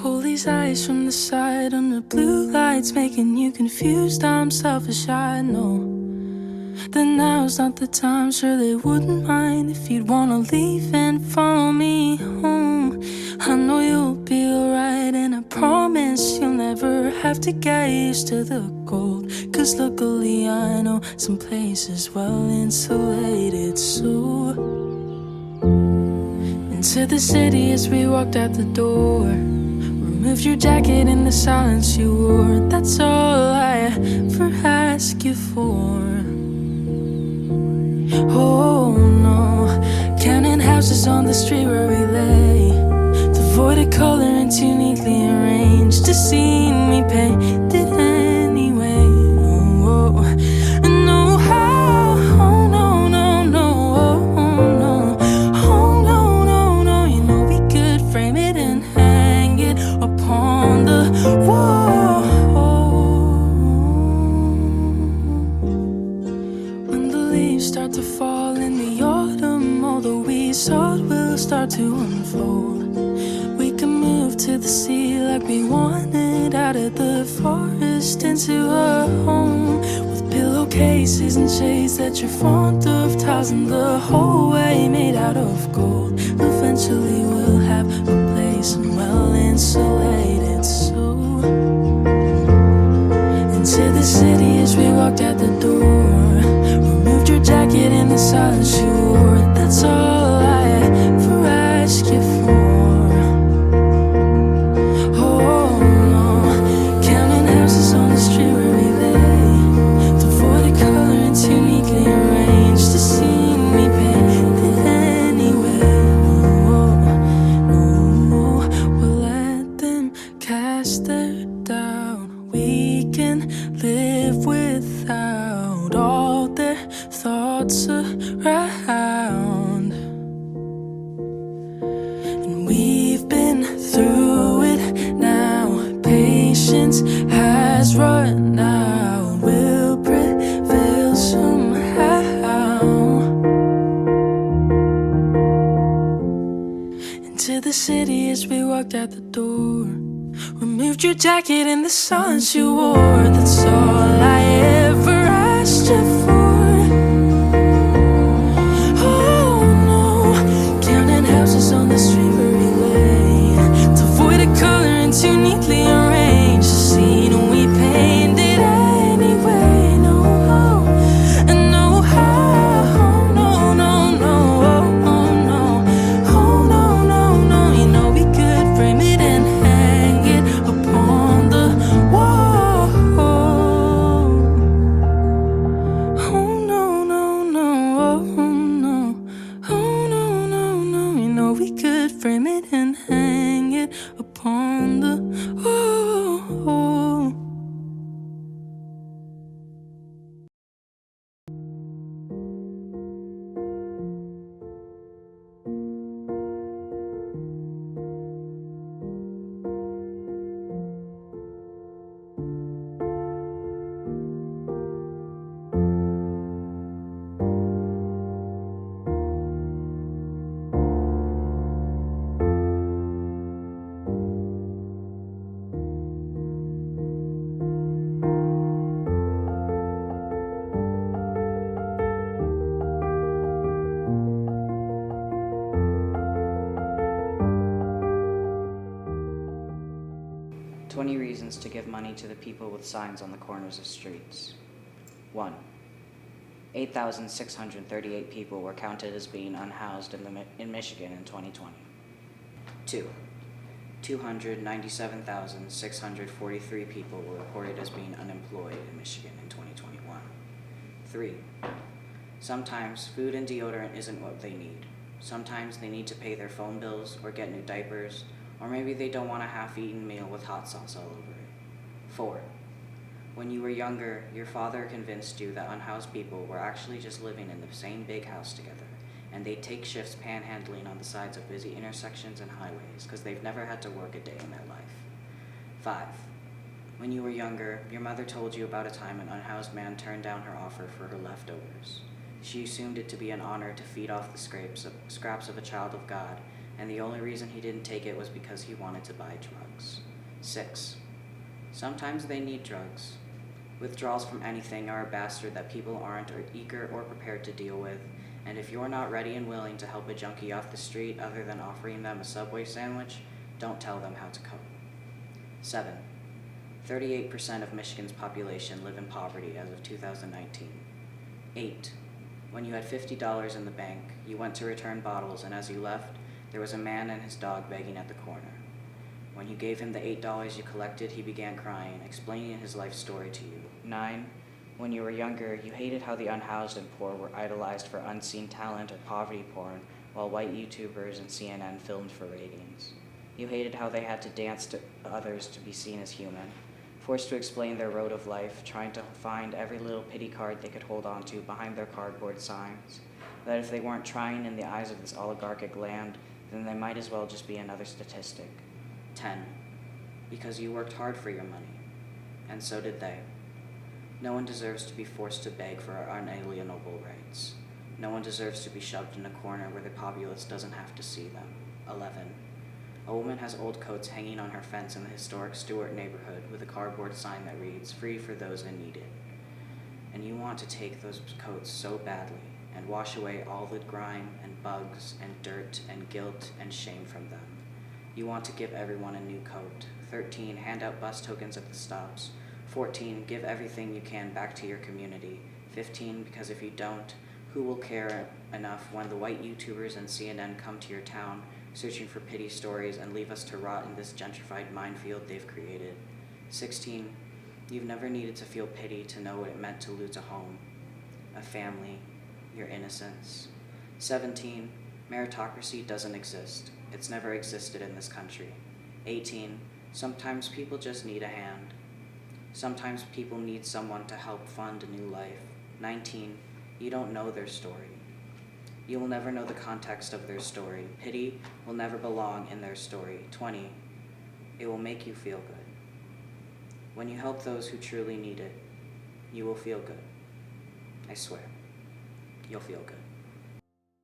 Hold these eyes from the side under blue lights, making you confused. I'm selfish, I know. Then now's not the time, sure they wouldn't mind if you'd wanna leave and follow me home. I know you'll be alright, and I promise you'll never have to get used to the cold. Cause luckily I know some places well insulated. So into the city as we walked out the door, removed your jacket in the silence you wore. That's all I ever ask you for. Oh no, counting houses on the street where we lay, devoid of color and too neatly arranged. A scene we painted anyway. Oh, no, oh no, no, no, oh no, oh no, no, no. You know we could frame it and hang it upon the wall. When the leaves start to fall in the autumn, all the we sought will start to unfold. We can move to the sea like we wanted, out of the forest into a home, with pillowcases and shades that you're fond of, tiles in the hallway made out of gold. Eventually we'll have a place and well insulated. So into the city as we walked out the door, removed your jacket in the silence you wore. That's all I ever ask you for. Oh no, counting houses on the street where we lay, devoid of color and too neatly arranged. A scene we painted anyway. No, we'll let them cast their doubt. We can live without all their thoughts around. And we've been through it now. Patience has run out. We'll prevail somehow. Into the city as we walked out the door, removed your jacket in the silence you wore. That's all I ever asked you for. Oh no, counting houses on the street where we lay, devoid of color and too neatly arranged. A scene we painted anyway. No, and no, oh no, no, no, oh no, oh no, no, no. You know we could frame it and hang it upon the wall. Oh no, no, no, oh no, oh no, no, no. You know we could frame it and hang it upon the wall. 20 reasons to give money to the people with signs on the corners of streets. 1. 8,638 people were counted as being unhoused in Michigan in 2020. 2. 297,643 people were reported as being unemployed in Michigan in 2021. 3. Sometimes food and deodorant isn't what they need. Sometimes they need to pay their phone bills or get new diapers, or maybe they don't want a half-eaten meal with hot sauce all over it. 4. When you were younger, your father convinced you that unhoused people were actually just living in the same big house together, and they'd take shifts panhandling on the sides of busy intersections and highways because they've never had to work a day in their life. 5. When you were younger, your mother told you about a time an unhoused man turned down her offer for her leftovers. She assumed it to be an honor to feed off the scraps of a child of God, and the only reason he didn't take it was because he wanted to buy drugs. 6. Sometimes they need drugs. Withdrawals from anything are a bastard that people aren't eager or prepared to deal with, and if you're not ready and willing to help a junkie off the street other than offering them a Subway sandwich, don't tell them how to cope. 7. 38% of Michigan's population live in poverty as of 2019. 8. When you had $50 in the bank, you went to return bottles, and as you left, there was a man and his dog begging at the corner. When you gave him the $8 you collected, he began crying, explaining his life story to you. 9. When you were younger, you hated how the unhoused and poor were idolized for unseen talent or poverty porn, while white YouTubers and CNN filmed for ratings. You hated how they had to dance to others to be seen as human, forced to explain their road of life, trying to find every little pity card they could hold on to behind their cardboard signs, that if they weren't trying in the eyes of this oligarchic land, then they might as well just be another statistic. 10. Because you worked hard for your money, and so did they. No one deserves to be forced to beg for our unalienable rights. No one deserves to be shoved in a corner where the populace doesn't have to see them. 11. A woman has old coats hanging on her fence in the historic Stewart neighborhood with a cardboard sign that reads, "Free for those in need." And you want to take those coats so badly and wash away all the grime and bugs and dirt and guilt and shame from them. You want to give everyone a new coat. 13. Hand out bus tokens at the stops. 14. Give everything you can back to your community. 15. Because if you don't, who will care enough when the white YouTubers and CNN come to your town searching for pity stories and leave us to rot in this gentrified minefield they've created? 16. You've never needed to feel pity to know what it meant to lose a home, a family, your innocence. 17. Meritocracy doesn't exist. It's never existed in this country. 18. Sometimes people just need a hand. Sometimes people need someone to help fund a new life. 19. You don't know their story. You will never know the context of their story. Pity will never belong in their story. 20. It will make you feel good. When you help those who truly need it, you will feel good. I swear, you'll feel good.